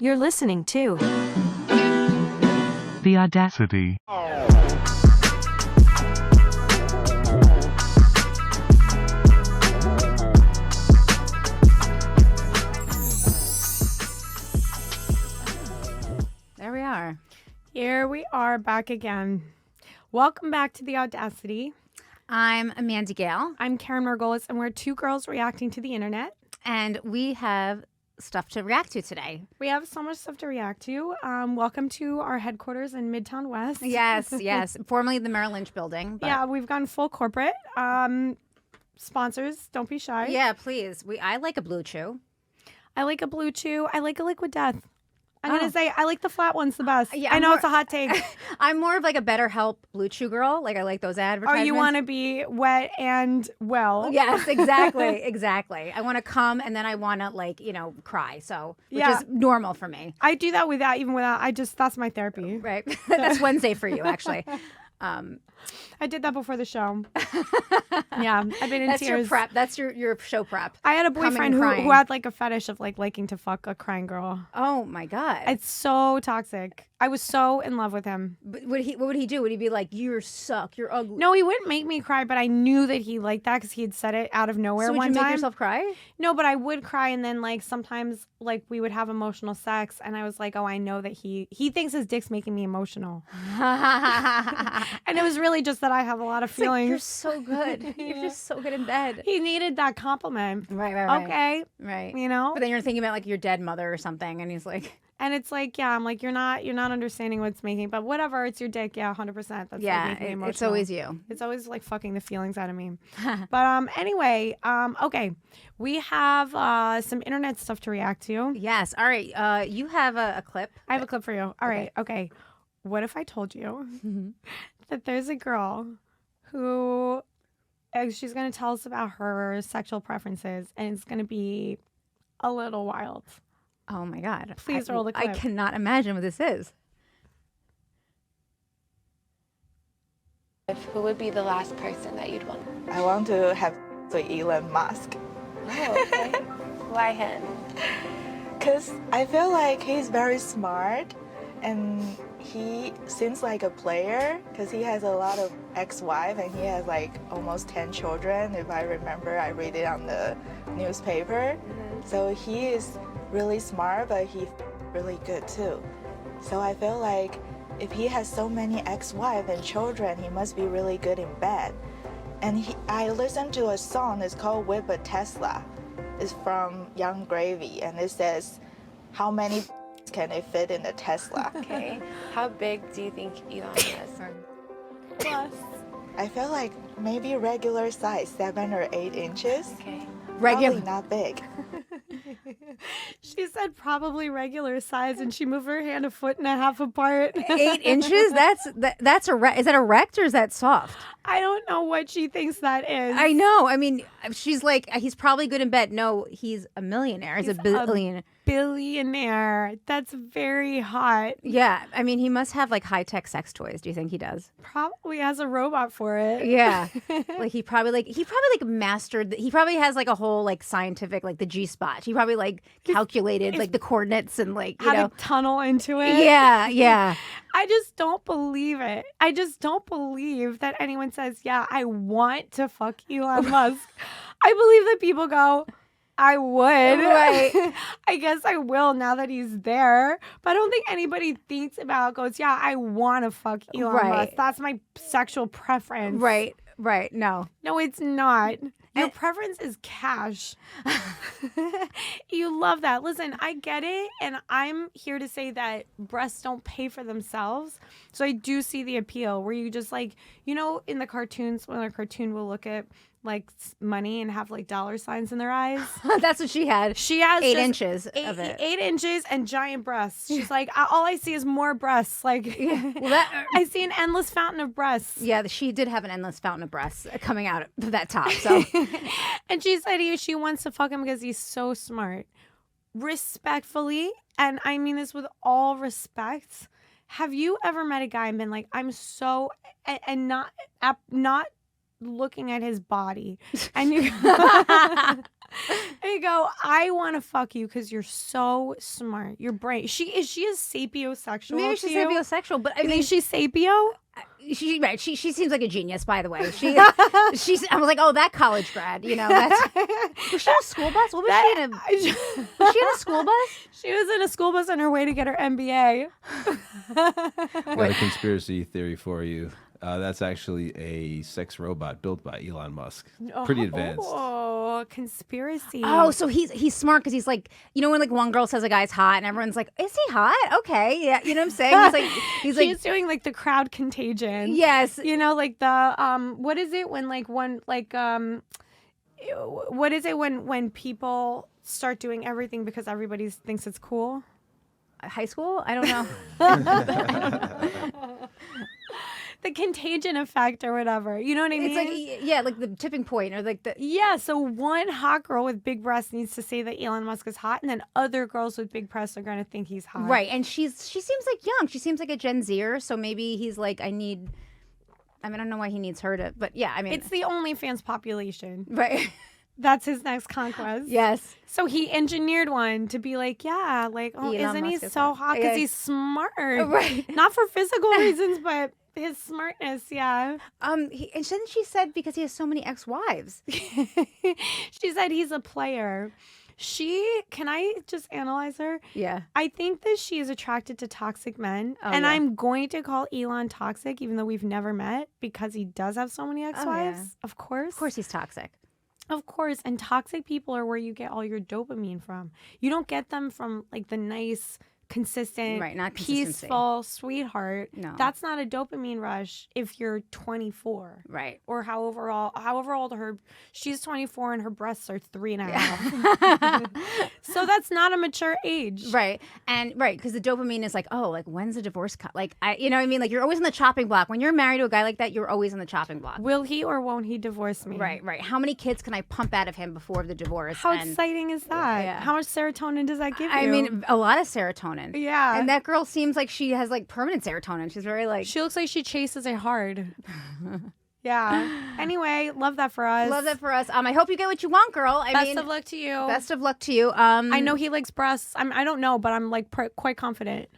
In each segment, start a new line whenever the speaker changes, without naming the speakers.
You're listening to
The Audacity.
There we are.
Here we are back again. Welcome back to The Audacity.
I'm Amanda Gale,
I'm Karen Margolis, and we're two girls reacting to the internet.
and we have stuff to react to today.
We have so much stuff to react to. Welcome to our headquarters in Midtown West.
Yes. Formerly the Merrill Lynch building. But
Yeah, we've gone full corporate. Sponsors, don't be shy.
yeah, please. I like a Blue Chew.
I like a Blue Chew. I like a Liquid Death. I'm
Oh.
going to say I like the flat ones the best.
Yeah,
I
I'm
know
more-
it's a hot take.
I'm more of like a BetterHelp Blue Chew girl. Like I like those
Oh,
advertisements.
you want to be wet and well.
Yes, exactly. I want to come and then I want to cry. So, which
Yeah.
is normal for me.
I do that even without, that's my therapy.
Right. That's Wednesday for you, actually.
I did that before the show. Yeah, I've been in
That's your
tears.
prep. That's your show prep.
I had a
Coming
boyfriend who
crying.
had like a fetish of like liking to fuck a crying girl.
Oh my God.
It's so toxic. I was so in love with him.
But what would he do? Would he be like, "You suck, you're ugly"?
No, he wouldn't make me cry, but I knew that he liked that because he had said it out of nowhere
So would
one
you make
time.
yourself cry?
No, but I would cry, and then like sometimes like we would have emotional sex, and I was like, oh, I know that he thinks his dick's making me emotional, and it was really just that I have a lot of
It's like,
feelings.
you're so good. You're just so good in bed.
He needed that compliment.
Right.
Okay,
Right.
you know.
But then you're thinking about like your dead mother or something, and he's like,
And it's like, yeah, I'm like, you're not understanding what's making, but whatever, it's your dick, yeah, 100%. That's like
"Yeah,
making me emotional.
it's always you."
It's always like fucking the feelings out of me. But anyway, okay, we have some internet stuff to react to.
Yes. All right. You have a clip.
I have a clip for you. All right, okay. What if I told you that there's a girl who she's going to tell us about her sexual preferences, and it's going to be a little wild.
Oh my God!
Please roll the
I
clip.
cannot imagine what this is.
Who would be the last person that you'd want?
I want to have with Elon Musk
Oh, okay. Why him?
because I feel like he's very smart and he seems like a player because he has a lot of ex-wife and he has like almost 10 children. If I remember, I read it on the newspaper. So he is really smart, but he's really good too. So I feel like if he has so many ex-wife and children, he must be really good in bed. And I listened to a song, it's called Whip a Tesla. It's from Young Gravy, and it says, how many can it fit in a Tesla?
Okay. How big do you think Elon is?
Plus,
I feel like maybe regular size, 7 or 8 inches.
Okay.
Probably not big.
she said probably regular size, and she moved her hand a foot and a half apart.
8 inches? That's erect. Is that erect or is that soft?
I don't know what she thinks that is.
I know. I mean, she's like, he's probably good in bed. No, he's a millionaire. He's a billionaire.
Billionaire. That's very hot.
Yeah. I mean, he must have like high-tech sex toys. Do you think he does?
Probably has a robot for it.
Yeah. Like he probably mastered he probably has like a whole like scientific like the G-spot. He probably like calculated like the coordinates and like, you
How
know.
to tunnel into it.
Yeah.
I just don't believe it. I just don't believe that anyone says, yeah, I want to fuck Elon Musk. I believe that people go, I would.
Right.
I guess I will now that he's there. But I don't think anybody thinks about, goes, yeah, I want to fuck Elon
Right.
Musk. That's my sexual preference.
Right. No.
No, it's not. Your preference is cash. You love that. Listen, I get it. And I'm here to say that breasts don't pay for themselves. So I do see the appeal where you just like, you know, in the cartoons, when a cartoon will look at like money and have like dollar signs in their eyes.
That's what she had.
She has
8
just
inches of it.
8 inches and giant breasts. She's like, all I see is more breasts. Like,
Well, that
I see an endless fountain of breasts.
yeah, she did have an endless fountain of breasts coming out of that top. So
And she said she wants to fuck him because he's so smart. Respectfully, and I mean this with all respect, have you ever met a guy and been like, I'm so, and not looking at his body, and you There you go. I want to fuck you because you're so smart. Your brain. Is she a sapiosexual?
Maybe she's sapiosexual, but I
You
mean,
think she's sapio?
she seems like a genius, by the way. I was like, oh, that college grad, was she in a school bus? What was she in was she in a school bus?
She was in a school bus on her way to get her MBA.
Got a conspiracy theory for you. That's actually a sex robot built by Elon Musk. Pretty advanced.
Oh, conspiracy.
Oh, so he's smart because he's like, when like one girl says a guy's hot and everyone's like, is he hot? Okay, yeah, you know what I'm saying?
He's doing like the crowd contagion.
Yes,
like the what is it when like one like what is it when people start doing everything because everybody thinks it's cool?
High school? I don't know.
The contagion effect or whatever. You know what I mean?
It's like, like the tipping point or like the...
Yeah, so one hot girl with big breasts needs to say that Elon Musk is hot, and then other girls with big breasts are going to think he's hot.
Right, and she seems like young. She seems like a Gen Zer, so maybe he's like, I don't know why he needs her to... But yeah, I mean...
It's the OnlyFans population.
Right.
That's his next conquest.
Yes.
So he engineered one to be like, yeah, like, oh,
Elon
isn't he
Musk is
so
hot.
hot? Because
Yeah.
he's smart.
Right.
Not for physical reasons, but his smartness, yeah.
And then she said because he has so many ex-wives.
She said he's a player. Can I just analyze her?
Yeah.
I think that she is attracted to toxic men.
Oh,
and
yeah.
I'm going to call Elon toxic, even though we've never met, because he does have so many ex-wives.
yeah.
Of course.
Of course he's toxic.
Of course. And toxic people are where you get all your dopamine from. You don't get them from like the nice, consistent,
Right, not consistency.
peaceful sweetheart.
No.
That's not a dopamine rush if you're 24.
Right.
Or however old she's 24 and her breasts are 3.5. So that's not a mature age.
Right. And right, because the dopamine is like, oh, like when's the divorce cut? Like you know what I mean? Like you're always on the chopping block. When you're married to a guy like that, you're always on the chopping block.
Will he or won't he divorce me?
Right. How many kids can I pump out of him before the divorce?
How exciting is that?
Yeah.
How much serotonin does that give you?
I mean, a lot of serotonin.
Yeah.
And that girl seems like she has like permanent serotonin. She's very like...
She looks like she chases a hard. Yeah. Anyway, love that for us.
Love that for us. I hope you get what you want, girl.
Best of luck to you.
Best of luck to you.
I know he likes breasts. I don't know, but I'm like quite confident.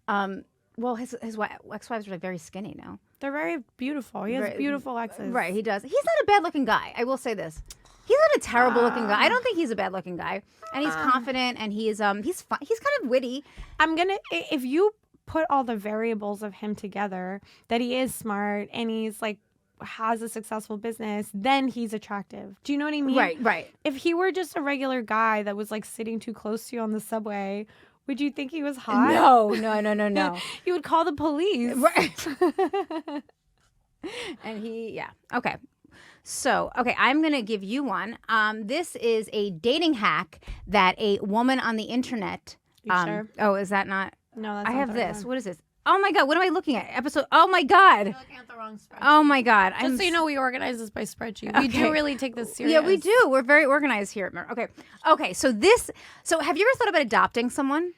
Well, his ex-wives are like very skinny now.
They're very beautiful. He has beautiful exes.
Right, he does. He's not a bad-looking guy. I will say this. He's not a terrible-looking guy. I don't think he's a bad-looking guy. And he's confident, and he's fun. He's kind of witty.
If you put all the variables of him together, that he is smart and he's like has a successful business, then he's attractive. Do you know what I mean?
Right.
If he were just a regular guy that was like sitting too close to you on the subway, would you think he was hot?
No.
You would call the police.
Right. And okay. So, I'm going to give you one. This is a dating hack that a woman on the internet.
You sure?
Oh, is that not?
No, that's
I
not
have
the
this.
one.
What is this? Oh my God, what am I looking at? Oh my God.
You're looking at the wrong spreadsheet.
Oh my God.
Just so you know, we organize this by spreadsheet. We do really take this serious.
Yeah, we do. We're very organized here. Okay. So have you ever thought about adopting someone?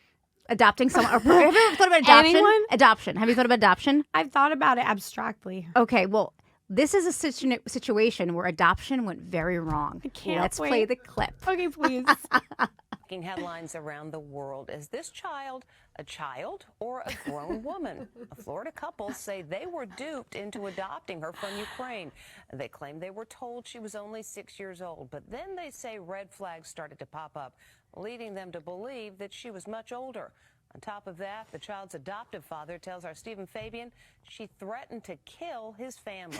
Or have you ever thought about adoption?
Anyone?
Adoption. Have you thought about adoption?
I've thought about it abstractly.
Okay, well, this is a situation where adoption went very wrong.
I can't
Let's
wait.
play the clip.
Okay, please.
Making headlines around the world. Is this child a child or a grown woman? A Florida couple say they were duped into adopting her from Ukraine. They claim they were told she was only 6 years old, but then they say red flags started to pop up, leading them to believe that she was much older. On top of that, the child's adoptive father tells our Stephen Fabian she threatened to kill his family.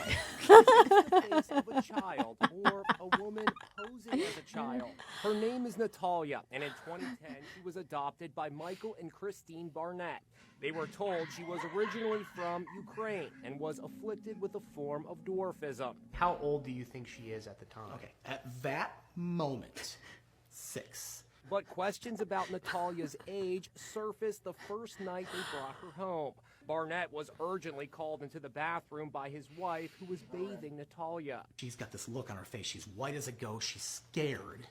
The face of a child or a woman posing as a child. Her name is Natalia, and in 2010, she was adopted by Michael and Christine Barnett. They were told she was originally from Ukraine and was afflicted with a form of dwarfism.
How old do you think she is at the time?
Okay, at that moment, 6.
But questions about Natalia's age surfaced the first night they brought her home. Barnett was urgently called into the bathroom by his wife, who was bathing Natalia.
She's got this look on her face. She's white as a ghost. She's scared.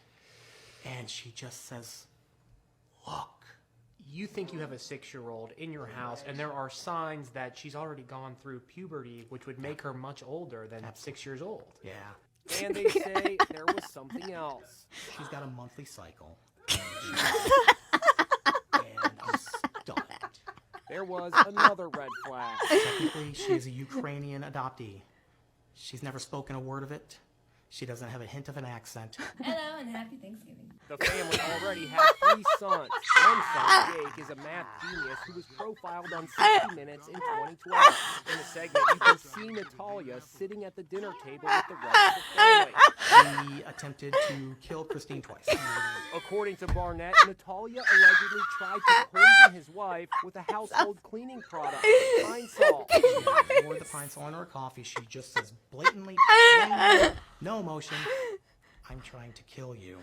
And she just says, look.
You think you have a 6-year-old in your house, and there are signs that she's already gone through puberty, which would make her much older than 6 years old.
Yeah.
And they say there was something else.
She's got a monthly cycle. And I'm stunned.
There was another red flag.
Technically, she is a Ukrainian adoptee. She's never spoken a word of it. She doesn't have a hint of an accent.
Hello and happy Thanksgiving.
The family already had 3 sons. One son, Jake, is a math genius who was profiled on 60 Minutes in 2012. In the segment, you can see Natalia sitting at the dinner table with the rest of the family.
He attempted to kill Christine twice.
According to Barnett, Natalia allegedly tried to poison his wife with a household cleaning product, Pine Sol.
She poured the Pine Sol in her coffee. She just says blatantly, no emotion, I'm trying to kill you.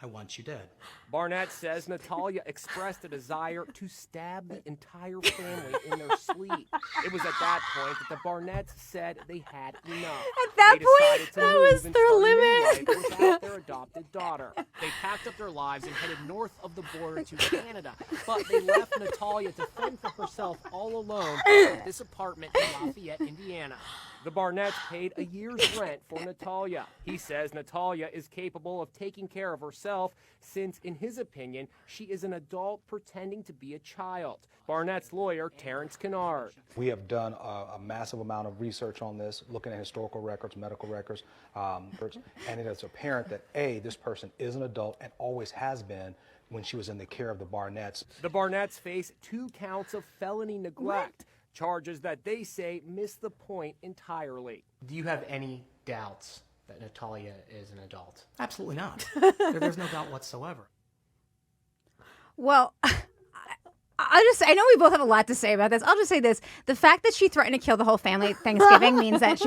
I want you dead.
Barnett says Natalia expressed a desire to stab the entire family in their sleep. It was at that point that the Barnetts said they had enough.
At that
They
point,
decided to
that
move
was
and
their
start a new
limit.
life without their adopted daughter.
They packed up their lives and headed north of the border to Canada, but they left Natalia to fend for herself all alone at this apartment in Lafayette, Indiana.
The Barnetts paid a year's rent for Natalia. He says Natalia is capable of taking care of herself since, in his opinion, she is an adult pretending to be a child. Barnett's lawyer, Terrence Kennard.
We have done a massive amount of research on this, looking at historical records, medical records, and it is apparent that, A, this person is an adult and always has been when she was in the care of the Barnetts.
The Barnetts face 2 counts of felony neglect, charges that they say miss the point entirely.
Do you have any doubts that Natalia is an adult?
Absolutely not. There's no doubt whatsoever.
Well, I know we both have a lot to say about this. I'll just say this. The fact that she threatened to kill the whole family at Thanksgiving means that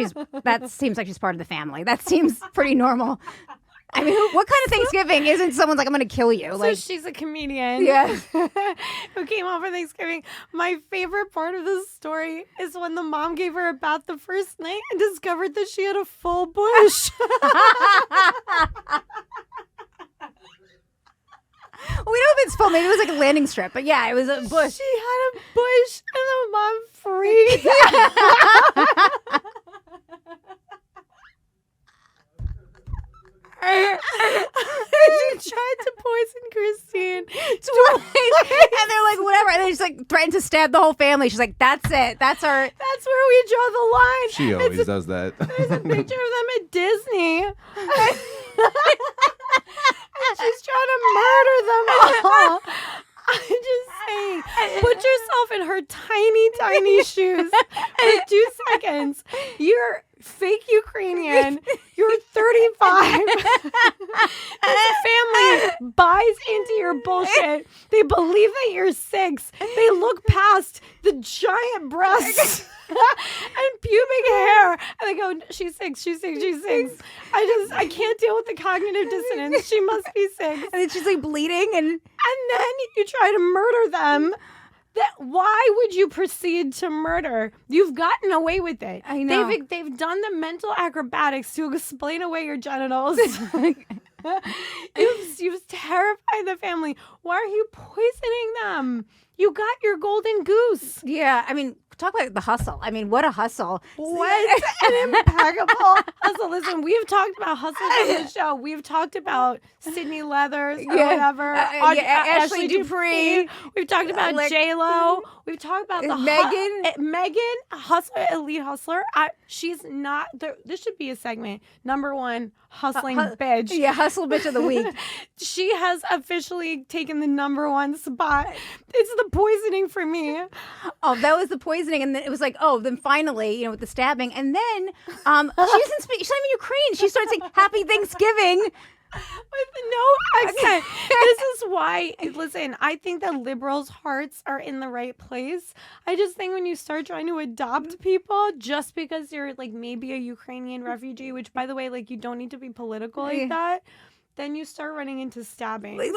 that seems like she's part of the family. That seems pretty normal. I mean, what kind of Thanksgiving isn't someone's like, I'm going to kill you?
So she's a comedian.
Yeah.
Who came home for Thanksgiving. My favorite part of this story is when the mom gave her a bath the first night and discovered that she had a full bush.
We know if it's full. Maybe it was like a landing strip. But yeah, it was a bush.
She had a bush and the mom freaked out. She tried to poison Christine
twice. And they're like, whatever. And they just like threatened to stab the whole family. She's like, that's it. That's our.
That's where we draw the line.
She always does that.
There's a picture of them at Disney. And she's trying to murder them all. I'm just saying, put yourself in her tiny, tiny shoes for 2 seconds. You're fake Ukrainian. You're 35. This family buys into your bullshit. They believe that you're 6. They look past the giant breasts and pubic hair, and they go, she's 6, she's 6, she's 6. I can't deal with the cognitive dissonance. She must be 6.
And then she's like bleeding, and
then you try to murder them. Why would you proceed to murder? You've gotten away with it.
I know.
They've done the mental acrobatics to explain away your genitals. You've terrified the family. Why are you poisoning them? You got your golden goose.
Yeah, I mean, talk about the hustle. I mean, what a hustle.
What an impeccable hustle. Listen, we've talked about hustles on the show. We've talked about Sydney Leathers or whatever.
Ashley Dupree.
We've talked about J-Lo. We've talked about the Megan, hustler, elite hustler. She's not, this should be a segment. Number 1, hustling bitch.
Yeah, hustle bitch of the week.
She has officially taken the number 1 spot. It's the poisoning for me.
Oh, that was the poisoning. And then it was like, oh, then finally, with the stabbing. And then she doesn't speak, she's not even Ukrainian. She starts saying, Happy Thanksgiving.
With no accent. This is why, listen, I think that liberals' hearts are in the right place. I just think when you start trying to adopt people just because you're like maybe a Ukrainian refugee, which by the way, like you don't need to be political like that, then you start running into stabbing.
And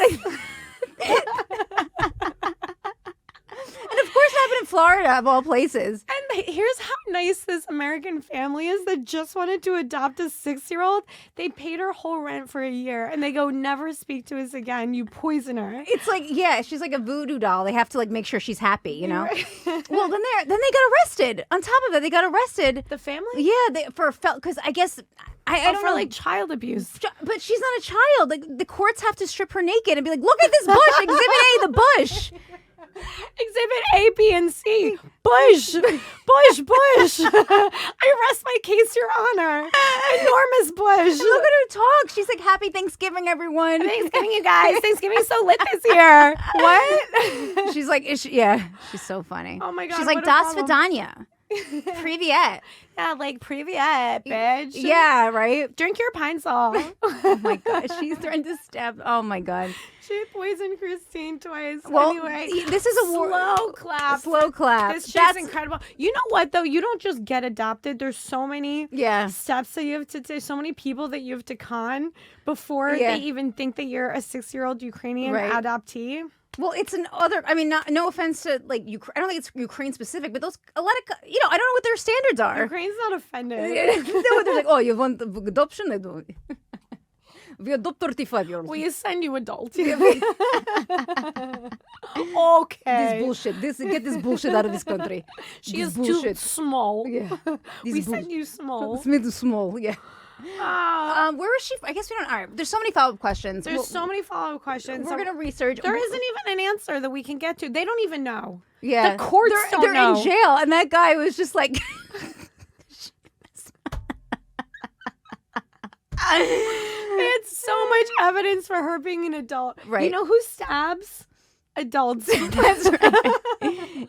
of course, it happened in Florida, of all places.
And here's how nice this American family is that just wanted to adopt a 6-year-old. They paid her whole rent for a year, and they go, never speak to us again, you poisoner.
It's like, yeah, she's like a voodoo doll. They have to like make sure she's happy, you know. Well, then they got arrested. On top of it, they got arrested.
The family?
Yeah, because I guess I don't
for
know,
like child abuse.
But she's not a child. Like the courts have to strip her naked and be like, look at this bush, Exhibit A, the bush.
Exhibit A, B, and C. Bush. I rest my case, Your Honor. Enormous bush.
And look at her talk. She's like, happy Thanksgiving, everyone.
Thanksgiving, you guys. Thanksgiving's so lit this year. What?
She's like, she's so funny.
Oh my God.
She's like,
what a
Das
problem.
Vidania. Privyet.
Yeah, like Privyet, bitch.
Yeah, right?
Drink your pine sol.
Oh my God. She's trying to stab. Oh my God.
She poisoned Christine twice.
Well,
anyway,
this is a
slow clap.
Slow clap.
This shit's incredible. You know what though? You don't just get adopted. There's so many steps that you have to take. So many people that you have to con before they even think that you're a 6-year-old Ukrainian adoptee.
Well, it's I mean, no offense to like Ukraine. I don't think it's Ukraine specific, but a lot of, I don't know what their standards are.
Ukraine's not offended.
They're like, oh, you want adoption? I do. We adopt 35-year-olds.
We send you adults.
Okay. This bullshit. Get this bullshit out of this country.
She is too small.
Yeah.
We send you small.
Small. Yeah. Where is she? I guess we don't. All right. There's so many follow-up questions.
There's so many follow-up questions.
We're gonna research.
There isn't even an answer that we can get to. They don't even know.
Yeah.
The courts
they're
don't know.
in jail, and that guy was just like.
It's so much evidence for her being an adult.
Right.
You know who stabs? Adults.
That's right.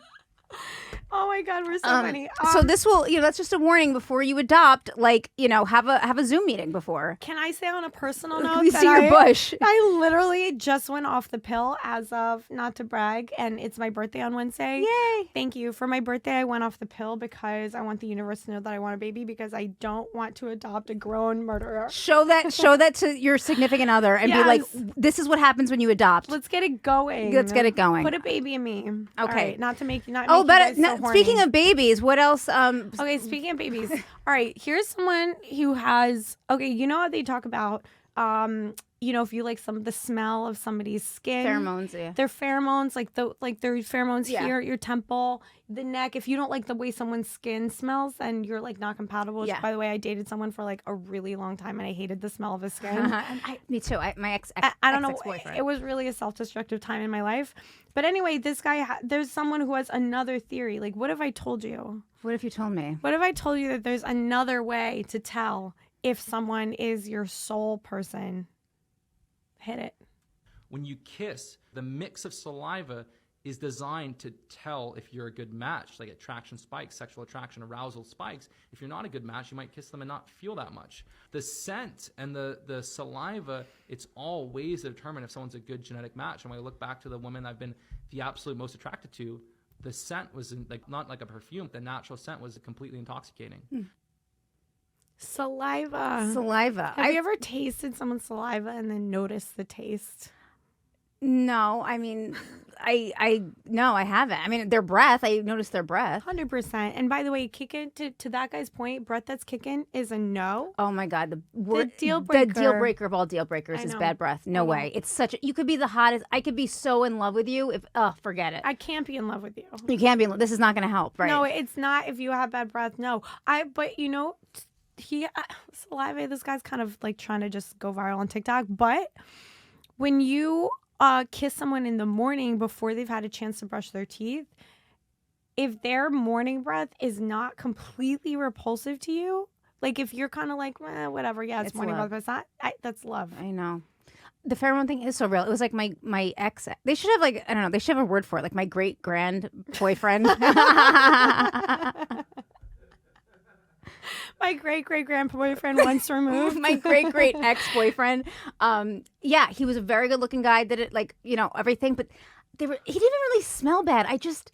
Oh my God, we're so funny.
So this will, that's just a warning before you adopt. Like, have a Zoom meeting before.
Can I say on a personal note
We
that
see your bush.
I literally just went off the pill as of, not to brag, and it's my birthday on Wednesday.
Yay!
Thank you. For my birthday, I went off the pill because I want the universe to know that I want a baby because I don't want to adopt a grown murderer.
Show that to your significant other and be like, this is what happens when you adopt.
Let's get it going.
Let's get it going.
Put a baby in me.
Okay.
All right, not to make you not.
Oh,
make
but
you guys so horny.
speaking of babies, what else?
Okay, speaking of babies. All right, here's someone who has. Okay, you know how they talk about. If you like the smell of somebody's skin,
Pheromones, yeah.
Their pheromones, their pheromones
Yeah.
here at your temple, the neck. If you don't like the way someone's skin smells, then you're not compatible. Which, by the way, I dated someone for a really long time, and I hated the smell of his skin.
Me too. My
I don't know.
ex-boyfriend.
It was really a self-destructive time in my life. But anyway, this guy, there's someone who has another theory. What if I told you?
What if you told me?
What if I told you that there's another way to tell if someone is your soul person? Hit it.
When you kiss, the mix of saliva is designed to tell if you're a good match. Like attraction spikes, sexual attraction, arousal spikes. If you're not a good match, you might kiss them and not feel that much. The scent and the saliva, it's all ways to determine if someone's a good genetic match. And when I look back to the woman I've been the absolute most attracted to, the scent was not like a perfume. The natural scent was completely intoxicating.
Saliva. Have you ever tasted someone's saliva and then noticed the taste?
No, I mean, no, I haven't. I mean, their breath. I noticed their breath.
100%. And by the way, kicking to that guy's point, breath that's kicking is a no.
Oh my God,
the deal breaker.
The deal breaker of all deal breakers is bad breath. No way. It's such. You could be the hottest. I could be so in love with you. Forget it.
I can't be in love with you.
You can't be. This is not going to help, right?
No, it's not. If you have bad breath, no. But saliva. This guy's kind of trying to just go viral on TikTok. But when you kiss someone in the morning before they've had a chance to brush their teeth, if their morning breath is not completely repulsive to you, if you're kind of whatever, yeah, it's morning
love.
breath, but it's not. That's love.
I know. The pheromone thing is so real. It was like my ex. They should have I don't know. They should have a word for it. My great grand boyfriend.
My great boyfriend once removed.
My great ex boyfriend. Yeah, he was a very good looking guy. Did it everything, but he didn't really smell bad. I just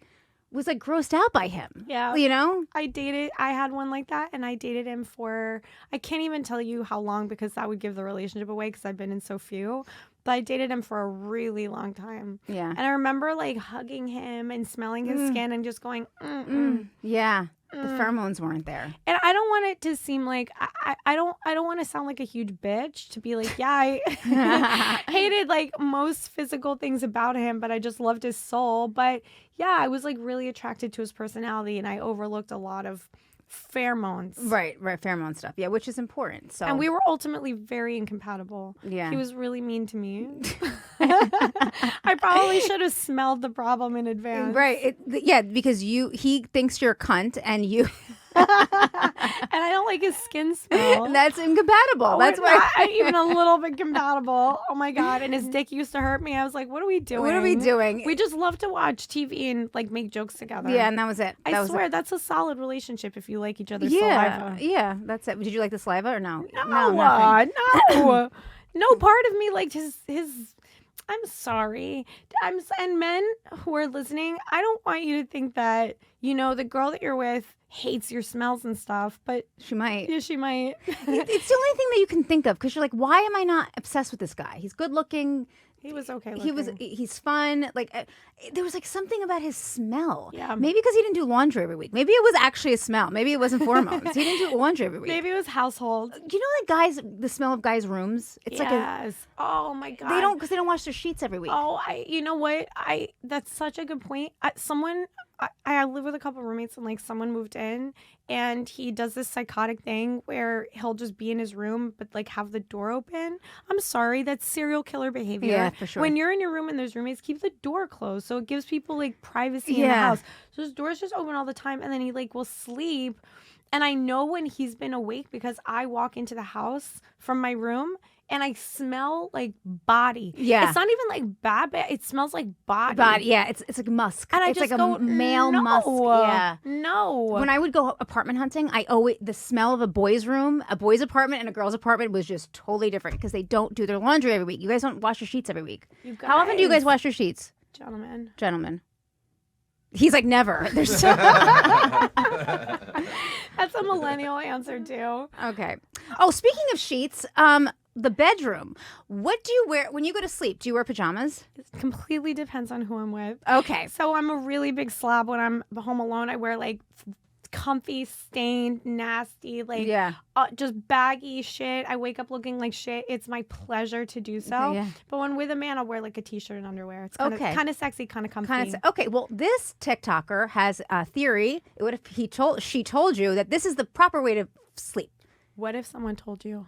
was grossed out by him.
Yeah, I had one like that, and I dated him for, I can't even tell you how long because that would give the relationship away because I've been in so few. But I dated him for a really long time.
Yeah,
and I remember hugging him and smelling his skin and just going,
Yeah. The pheromones weren't there.
And I don't want it to seem like I don't want to sound like a huge bitch to be like, yeah, I hated like most physical things about him, but I just loved his soul. But yeah, I was like really attracted to his personality, and I overlooked a lot of pheromones.
Right, pheromone stuff. Yeah, which is important. So
And we were ultimately very incompatible.
Yeah.
He was really mean to me. I probably should have smelled the problem in advance.
Right. Yeah, because he thinks you're a cunt and you
and I don't like his skin smell.
That's incompatible.
Oh,
That's
we're
why
not even a little bit compatible. Oh my God. And his dick used to hurt me. I was like, what are we doing?
What are we doing?
We just love to watch TV and like make jokes together.
Yeah, and that was it.
I swear that's a solid relationship if you like each other's
yeah,
saliva.
Yeah, that's it. Did you like the saliva or no?
No,
nothing.
no. No part of me liked his I'm sorry. And men who are listening, I don't want you to think that, you know, the girl that you're with hates your smells and stuff, but
she might.
Yeah, she might.
It's the only thing that you can think of because you're like, why am I not obsessed with this guy? He's good looking.
He was okay
looking. He's fun. Like there was like something about his smell.
Yeah.
Maybe because he didn't do laundry every week. Maybe it was actually a smell. Maybe it wasn't hormones. He didn't do laundry every week.
Maybe it was household.
You know, like guys, the smell of guys' rooms. It's like
oh my God.
They don't wash their sheets every week.
Oh, you know what? That's such a good point. I live with a couple roommates and like someone moved in and he does this psychotic thing where he'll just be in his room but like have the door open. I'm sorry, that's serial killer behavior.
Yeah, for sure.
When you're in your room and there's roommates, keep the door closed so it gives people like privacy in the house. So his door's just open all the time and then he like will sleep. And I know when he's been awake because I walk into the house from my room and I smell like body.
Yeah.
It's not even like bad. It smells like body.
Yeah, it's like musk.
And I
it's
just
like
go,
a male
no,
musk. Yeah.
No.
When I would go apartment hunting, the smell of a boy's room, a boy's apartment and a girl's apartment was just totally different because they don't do their laundry every week. You guys don't wash your sheets every week. How often do you guys wash your sheets?
Gentlemen.
He's like, never. There's
That's a millennial answer too.
Okay. Oh, speaking of sheets, the bedroom. What do you wear when you go to sleep? Do you wear pajamas?
It completely depends on who I'm with.
Okay.
So I'm a really big slob when I'm home alone. I wear like comfy, stained, nasty, like just baggy shit. I wake up looking like shit. It's my pleasure to do so.
Yeah.
But when with a man, I'll wear like a t-shirt and underwear. It's kind of sexy, kind of comfy.
Okay. Well, this TikToker has a theory. What if she told you that this is the proper way to sleep?
What if someone told you?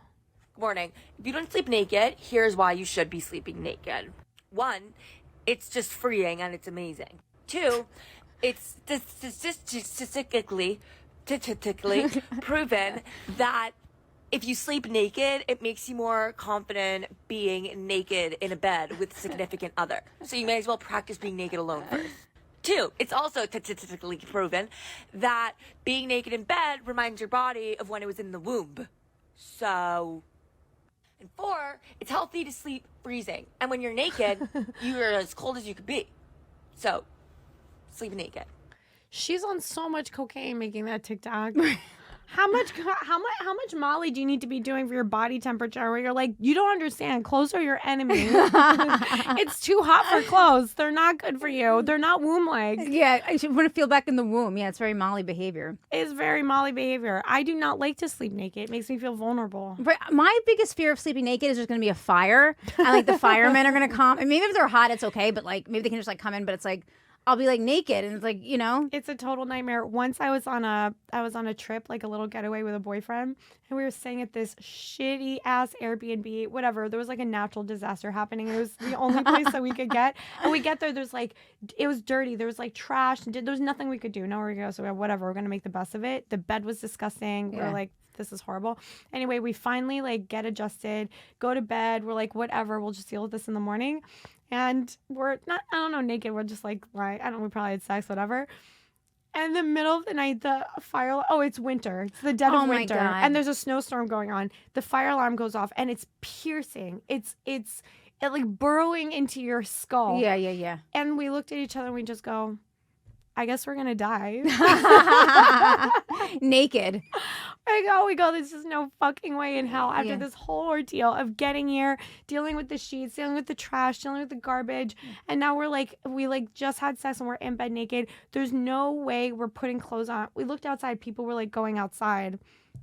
Good morning. If you don't sleep naked, here's why you should be sleeping naked. 1, it's just freeing and it's amazing. 2, it's statistically proven that if you sleep naked, it makes you more confident being naked in a bed with a significant other. So you may as well practice being naked alone first. 2, it's also statistically proven that being naked in bed reminds your body of when it was in the womb. So... And 4, it's healthy to sleep freezing. And when you're naked, you're as cold as you could be. So, sleep naked.
She's on so much cocaine making that TikTok. How much Molly do you need to be doing for your body temperature where you're like, you don't understand, clothes are your enemy. It's too hot for clothes. They're not good for you. They're not womb-like.
Yeah, I should want to feel back in the womb. Yeah, it's very Molly behavior.
It's very Molly behavior. I do not like to sleep naked. It makes me feel vulnerable.
But my biggest fear of sleeping naked is there's going to be a fire. And like the firemen are going to come. And maybe if they're hot, it's okay. But like maybe they can just like come in. But it's like, I'll be like naked and it's like, you know.
It's a total nightmare. Once I was on a trip, like a little getaway with a boyfriend, and we were staying at this shitty ass Airbnb, whatever. There was like a natural disaster happening. It was the only place that we could get. And we get there, there's like, it was dirty. There was like trash. There was nothing we could do. Nowhere to go. So whatever, we're going to make the best of it. The bed was disgusting. We were like, this is horrible. Anyway, we finally like get adjusted, go to bed. We're like, whatever, we'll just deal with this in the morning. And we're not, I don't know, naked. We're just like, right. I don't know, we probably had sex, whatever. And in the middle of the night, the fire, it's winter. It's the dead of winter.
God.
And there's a snowstorm going on. The fire alarm goes off and it's piercing. It's like burrowing into your skull.
Yeah.
And we looked at each other and we just go, I guess we're going to die.
Naked.
We go, this is no fucking way in hell. After this whole ordeal of getting here, dealing with the sheets, dealing with the trash, dealing with the garbage, and now we just had sex and we're in bed naked. There's no way we're putting clothes on. We looked outside. People were like going outside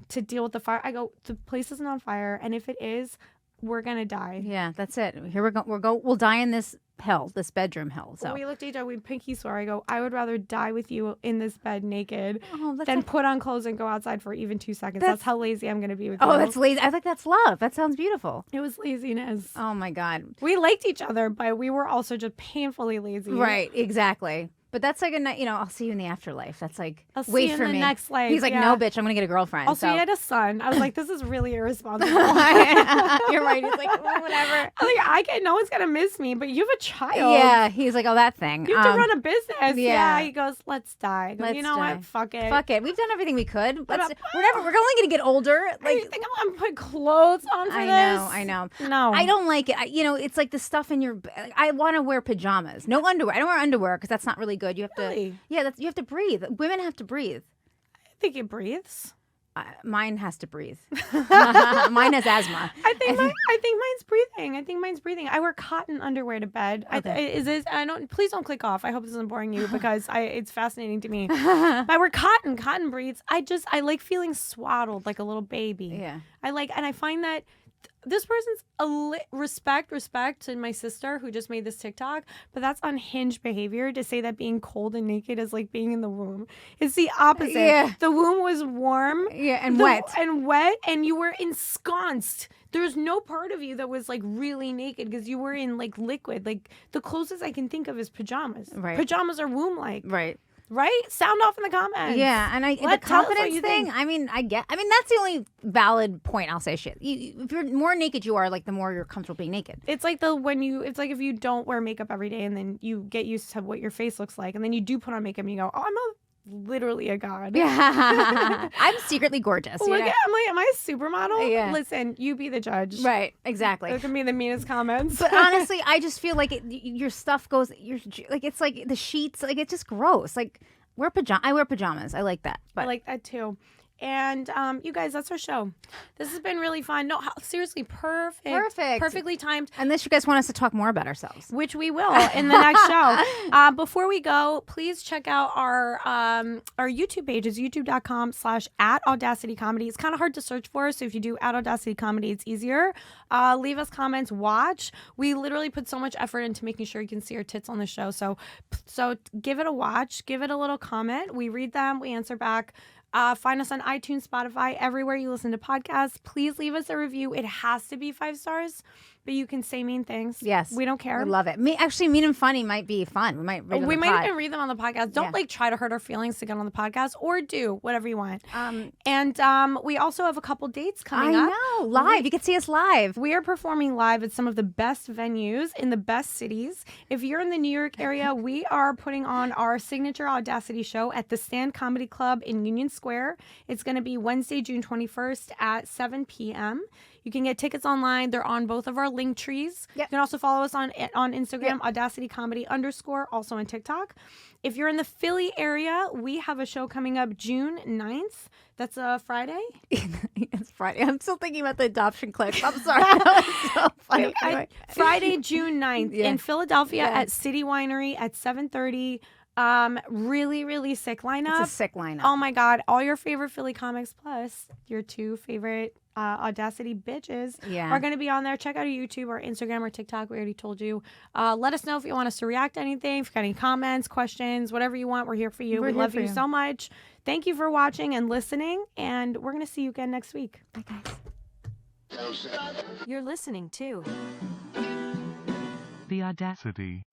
to deal with the fire. I go, the place isn't on fire, and if it is, we're gonna die.
Yeah, that's it. Here we go. We'll die in this hell, this bedroom hell. So
we looked at each other. We pinky swore. I go, I would rather die with you in this bed naked than
like-
put on clothes and go outside for even 2 seconds. That's how lazy I'm gonna be with you.
that's lazy. I think that's love. That sounds beautiful.
It was laziness.
Oh my God.
We liked each other, but we were also just painfully lazy.
Right. Exactly. But that's like I'll see you in the afterlife. That's like,
I'll see
wait
you in
for
the
me.
next life.
He's like,
yeah.
no, bitch, I'm gonna get a girlfriend.
Also,
so.
you had a son. I was like, this is really irresponsible.
You're right. He's like, oh, whatever.
No one's gonna miss me, but you have a child.
Yeah. He's like, oh, that thing.
You have to run a business.
Yeah.
He goes, let's die. I go,
Let's
you know
die.
what? Fuck it.
Fuck it. We've done everything we could. We're only gonna get older. Like,
you think I'm gonna put clothes on for this?
I know.
No.
I don't like it. It's like the stuff in your. I want to wear pajamas. No underwear. I don't wear underwear because that's not really good. You have to. Yeah, you have to breathe. Women have to breathe.
I think it breathes.
Mine has to breathe. Mine has asthma.
I think mine's breathing. I wear cotton underwear to bed.
Okay.
Please don't click off. I hope this isn't boring you because it's fascinating to me. I wear cotton. Cotton breathes. I like feeling swaddled like a little baby.
Yeah.
And I find that this person's respect to my sister who just made this TikTok, but that's unhinged behavior to say that being cold and naked is like being in the womb. It's the opposite.
Yeah.
The womb was warm.
Yeah, and wet.
And you were ensconced. There's no part of you that was like really naked because you were in like liquid. Like the closest I can think of is pajamas.
Right.
Pajamas are womb-like.
Right.
Right? Sound off in the comments.
Yeah, and
Tell
the
us what
confidence
you
thing.
think.
I mean, that's the only valid point I'll say. Shit, if you're more naked you are, like the more you're comfortable being naked.
It's like it's like if you don't wear makeup every day and then you get used to what your face looks like and then you do put on makeup and you go, oh, I'm literally a god.
Yeah, I'm secretly gorgeous.
I'm like, am I a supermodel?
Yeah.
Listen, you be the judge.
Right, exactly.
Those can be the meanest comments.
But honestly, I just feel like your stuff goes. It's like the sheets. Like it's just gross. Like I wear pajamas. I like that. But
I like that too. And you guys, that's our show. This has been really fun. No, seriously, perfectly timed.
Unless you guys want us to talk more about ourselves,
which we will in the next show. Before we go, please check out our YouTube page. It's youtube.com/@audacitycomedy. It's kind of hard to search for, so if you do @audacitycomedy, it's easier. Leave us comments. Watch. We literally put so much effort into making sure you can see our tits on the show. So give it a watch. Give it a little comment. We read them. We answer back. Find us on iTunes, Spotify, everywhere you listen to podcasts. Please leave us a review. It has to be 5 stars, but you can say mean things.
Yes.
We don't care.
We love it. Mean and funny might be fun. We might read
even read them on the podcast. Don't try to hurt our feelings to get on the podcast, or do whatever you want. And we also have a couple dates coming up.
I know. Live. You can see us live.
We are performing live at some of the best venues in the best cities. If you're in the New York area, we are putting on our signature Audacity show at the Stand Comedy Club in Union Square. It's going to be Wednesday, June 21st at 7 p.m. You can get tickets online. They're on both of our link trees. Yep. You can also follow us on Instagram, @AudacityComedy_, also on TikTok. If you're in the Philly area, we have a show coming up June 9th. That's a Friday.
It's Friday. I'm still thinking about the adoption clips. I'm sorry. That was so funny.
Friday, June 9th in Philadelphia at City Winery at 7:30. Really, really sick lineup.
It's a sick lineup.
Oh my God. All your favorite Philly comics plus your 2 favorite Audacity bitches are going to be on there. Check out our YouTube or Instagram or TikTok. We already told you. Let us know if you want us to react to anything, if you've got any comments, questions, whatever you want. We're here for you. We love you so much. Thank you for watching and listening. And we're going to see you again next week.
Bye, guys.
You're listening to
The Audacity